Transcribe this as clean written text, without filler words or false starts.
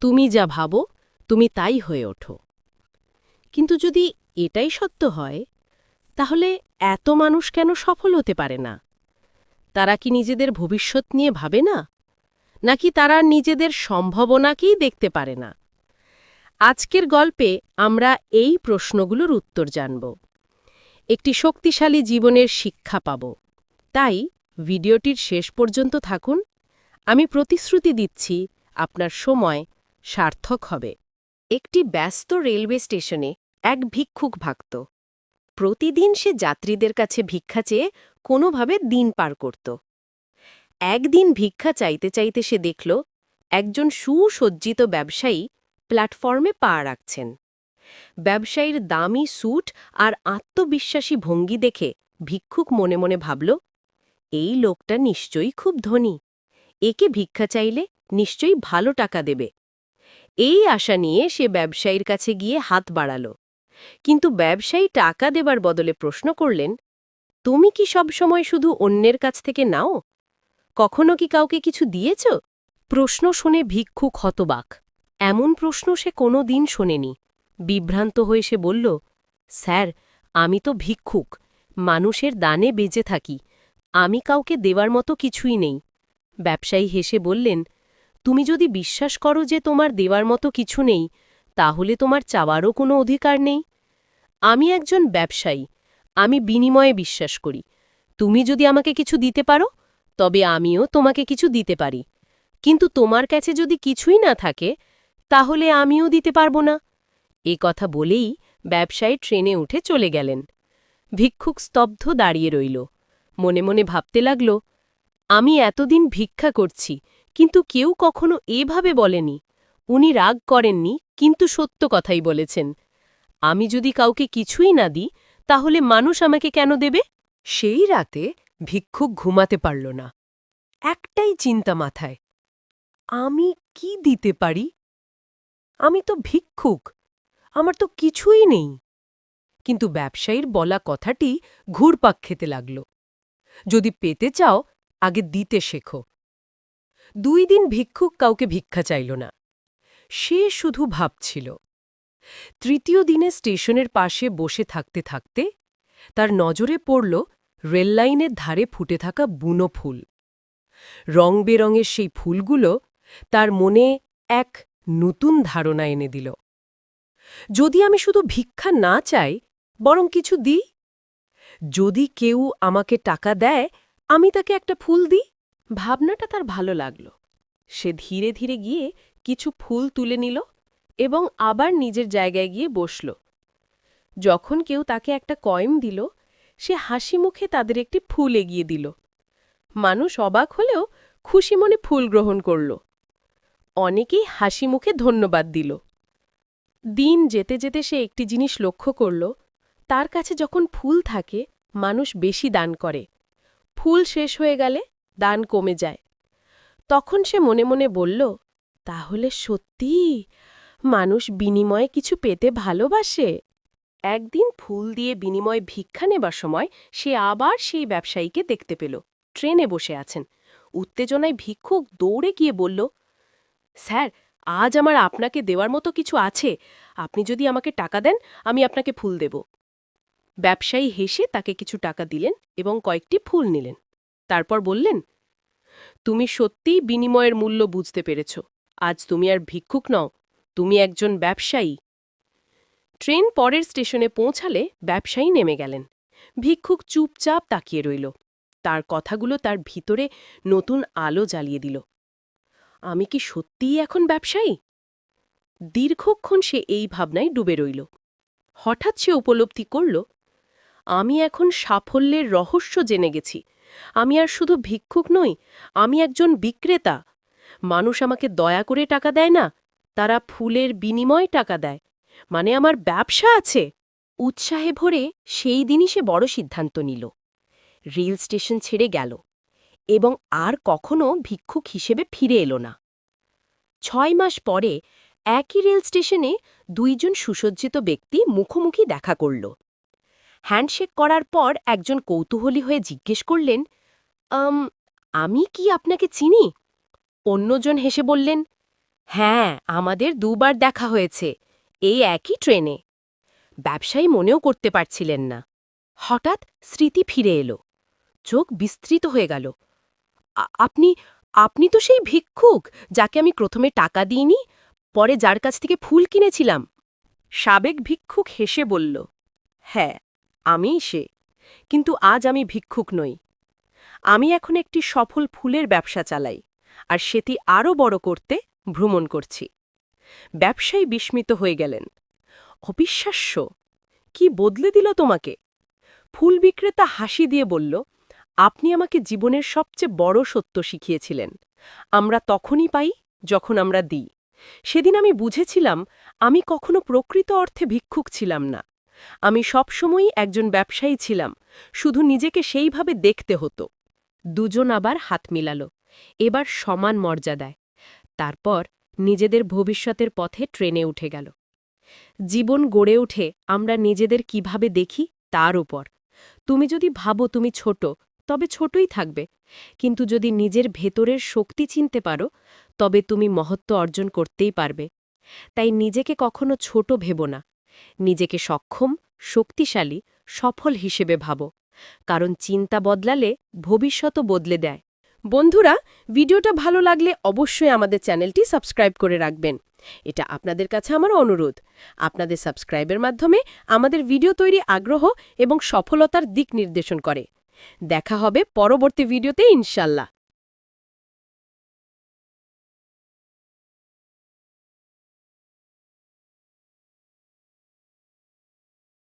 তুমি যা ভাবো তুমি তাই হয়ে ওঠো। কিন্তু যদি এটাই সত্য হয়, তাহলে এত মানুষ কেন সফল হতে পারে না? তারা কি নিজেদের ভবিষ্যৎ নিয়ে ভাবে না, নাকি তারা নিজেদের সম্ভাবনাকেই দেখতে পারে না? আজকের গল্পে আমরা এই প্রশ্নগুলোর উত্তর জানব, একটি শক্তিশালী জীবনের শিক্ষা পাব। তাই ভিডিওটির শেষ পর্যন্ত থাকুন। আমি প্রতিশ্রুতি দিচ্ছি আপনার সময় সার্থক হবে। একটি ব্যস্ত রেলওয়ে স্টেশনে এক ভিক্ষুক ভাগত। প্রতিদিন সে যাত্রীদের কাছে ভিক্ষা চেয়ে কোনোভাবে দিন পার করত। একদিন ভিক্ষা চাইতে চাইতে সে দেখল একজন সুসজ্জিত ব্যবসায়ী প্ল্যাটফর্মে পা রাখছেন। ব্যবসায়ীর দামি স্যুট আর আত্মবিশ্বাসী ভঙ্গি দেখে ভিক্ষুক মনে মনে ভাবল, এই লোকটা নিশ্চয়ই খুব ধনী, একে ভিক্ষা চাইলে নিশ্চয়ই ভালো টাকা দেবে। এই আশা নিয়ে সে ব্যবসায়ীর কাছে গিয়ে হাত বাড়াল। কিন্তু ব্যবসায়ী টাকা দেবার বদলে প্রশ্ন করলেন, তুমি কি সব সময় শুধু অন্যের কাছ থেকে নাও? কখনো কি কাউকে কিছু দিয়েছ? প্রশ্ন শুনে ভিক্ষুক হতবাক। এমন প্রশ্ন সে কোনো দিন শোনেনি। বিভ্রান্ত হয়ে সে বলল, স্যার, আমি তো ভিক্ষুক, মানুষের দানে বেঁচে থাকি, আমি কাউকে দেওয়ার মতো কিছুই নেই। ব্যবসায়ী হেসে বললেন, তুমি যদি বিশ্বাস করো যে তোমার দেওয়ার মতো কিছু নেই, তাহলে তোমার চাওয়ারও কোনো অধিকার নেই। আমি একজন ব্যবসায়ী, আমি বিনিময়ে বিশ্বাস করি। তুমি যদি আমাকে কিছু দিতে পারো, তবে আমিও তোমাকে কিছু দিতে পারি। কিন্তু তোমার কাছে যদি কিছুই না থাকে, তাহলে আমিও দিতে পারব না। এ কথা বলেই ব্যবসায়ী ট্রেনে উঠে চলে গেলেন। ভিক্ষুক স্তব্ধ দাঁড়িয়ে রইল। মনে মনে ভাবতে লাগল, আমি এতদিন ভিক্ষা করছি, কিন্তু কেউ কখনো এভাবে বলেনি। উনি রাগ করেননি, কিন্তু সত্য কথাই বলেছেন। আমি যদি কাউকে কিছুই না দিই, তাহলে মানুষ আমাকে কেন দেবে? সেই রাতে ভিক্ষুক ঘুমাতে পারল না। একটাই চিন্তা মাথায়, আমি কি দিতে পারি? আমি তো ভিক্ষুক, আমার তো কিছুই নেই। কিন্তু ব্যবসায়ীর বলা কথাটি ঘুরপাক খেতে লাগল, যদি পেতে চাও আগে দিতে শেখো। 2 দিন ভিক্ষুক কাউকে ভিক্ষা চাইল না। সে শুধু ভাবছিল। তৃতীয় দিনে স্টেশনের পাশে বসে থাকতে থাকতে তার নজরে পড়ল রেললাইনের ধারে ফুটে থাকা বুনো ফুল। রং বেরঙের সেই ফুলগুলো তার মনে এক নতুন ধারণা এনে দিল। যদি আমি শুধু ভিক্ষা না চাই, বরং কিছু দিই? যদি কেউ আমাকে টাকা দেয়, আমি তাকে একটা ফুল দিই? ভাবনাটা তার ভালো লাগল। সে ধীরে ধীরে গিয়ে কিছু ফুল তুলে নিল এবং আবার নিজের জায়গায় গিয়ে বসল। যখন কেউ তাকে একটা কয়েন দিল, সে হাসি মুখে তাদের একটি ফুল এগিয়ে দিল। মানুষ অবাক হলেও খুশি মনে ফুল গ্রহণ করল। অনেকেই হাসি মুখে ধন্যবাদ দিল। দিন যেতে যেতে সে একটি জিনিস লক্ষ্য করল, তার কাছে যখন ফুল থাকে, মানুষ বেশি দান করে। ফুল শেষ হয়ে গেলে দান কমে যায়। তখন সে মনে মনে বলল, তাহলে সত্যিই মানুষ বিনিময়ে কিছু পেতে ভালোবাসে। একদিন ফুল দিয়ে বিনিময়ে ভিক্ষা নেবার সময় সে আবার সেই ব্যবসায়ীকে দেখতে পেল। ট্রেনে বসে আছেন। উত্তেজনায় ভিক্ষুক দৌড়ে গিয়ে বলল, স্যার, আজ আমার আপনাকে দেওয়ার মতো কিছু আছে। আপনি যদি আমাকে টাকা দেন, আমি আপনাকে ফুল দেব। ব্যবসায়ী হেসে তাকে কিছু টাকা দিলেন এবং কয়েকটি ফুল নিলেন। তারপর বললেন, তুমি সত্যিই বিনিময়ের মূল্য বুঝতে পেরেছ। আজ তুমি আর ভিক্ষুক নও, তুমি একজন ব্যবসায়ী। ট্রেন পরের স্টেশনে পৌঁছালে ব্যবসায়ী নেমে গেলেন। ভিক্ষুক চুপচাপ তাকিয়ে রইল। তার কথাগুলো তার ভিতরে নতুন আলো জ্বালিয়ে দিল। আমি কি সত্যিই এখন ব্যবসায়ী? দীর্ঘক্ষণ সে এই ভাবনায় ডুবে রইল। হঠাৎ সে উপলব্ধি করল, আমি এখন সাফল্যের রহস্য জেনে গেছি। আমি আর শুধু ভিক্ষুক নই, আমি একজন বিক্রেতা। মানুষ আমাকে দয়া করে টাকা দেয় না, তারা ফুলের বিনিময়ে টাকা দেয়। মানে আমার ব্যবসা আছে। উৎসাহে ভরে সেই দিনই সে বড় সিদ্ধান্ত নিল। রেল স্টেশন ছেড়ে গেল এবং আর কখনো ভিক্ষুক হিসেবে ফিরে এলো না। 6 মাস পরে একই রেল স্টেশনে 2 জন সুসজ্জিত ব্যক্তি মুখোমুখি দেখা করল। হ্যান্ডশেক করার পর একজন কৌতূহলী হয়ে জিজ্ঞেস করলেন, আমি কি আপনাকে চিনি? অন্যজন হেসে বললেন, হ্যাঁ, আমাদের দুবার দেখা হয়েছে, এই একই ট্রেনে। ব্যবসায়ী মনেও করতে পারছিলেন না। হঠাৎ স্মৃতি ফিরে এলো। চোখ বিস্তৃত হয়ে গেল। আপনি আপনি তো সেই ভিক্ষুক যাকে আমি প্রথমে টাকা দিইনি, পরে যার কাছ থেকে ফুল কিনেছিলাম। সাবেক ভিক্ষুক হেসে বলল, হ্যাঁ, আমিই সে। কিন্তু আজ আমি ভিক্ষুক নই। আমি এখন একটি সফল ফুলের ব্যবসা চালাই, আর সেটি আরও বড় করতে ভ্রমণ করছি। ব্যবসায়ী বিস্মিত হয়ে গেলেন। অবিশ্বাস্য! কি বদলে দিল তোমাকে? ফুল বিক্রেতা হাসি দিয়ে বলল, আপনি আমাকে জীবনের সবচেয়ে বড় সত্য শিখিয়েছিলেন। আমরা তখনই পাই যখন আমরা দিই। সেদিন আমি বুঝেছিলাম আমি কখনো প্রকৃত অর্থে ভিক্ষুক ছিলাম না। আমি সবসময়ই একজন ব্যবসায়ী ছিলাম, শুধু নিজেকে সেইভাবে দেখতে হতো। দুজন আবার হাত মিলাল, এবার সমান মর্যাদায়। তারপর নিজেদের ভবিষ্যতের পথে ট্রেনে উঠে গেল। জীবন গড়ে ওঠে আমরা নিজেদের কিভাবে দেখি তার উপর। তুমি যদি ভাবো তুমি ছোট, তবে ছোটই থাকবে। কিন্তু যদি নিজের ভেতরের শক্তি চিনতে পারো, তবে তুমি মহত্ব অর্জন করতেই পারবে। তাই নিজেকে কখনো ছোট ভেবো না। নিজেকে সক্ষম, শক্তিশালী, সফল হিসেবে ভাবো। কারণ চিন্তা বদলালে ভবিষ্যতও বদলে দেয়। বন্ধুরা, ভিডিওটা ভালো লাগলে অবশ্যই আমাদের চ্যানেলটি সাবস্ক্রাইব করে রাখবেন। এটা আপনাদের কাছে আমার অনুরোধ। আপনাদের সাবস্ক্রাইবের মাধ্যমে আমাদের ভিডিও তৈরি আগ্রহ এবং সফলতার দিক নির্দেশন করে। দেখা হবে পরবর্তী ভিডিওতে ইনশাল্লাহ।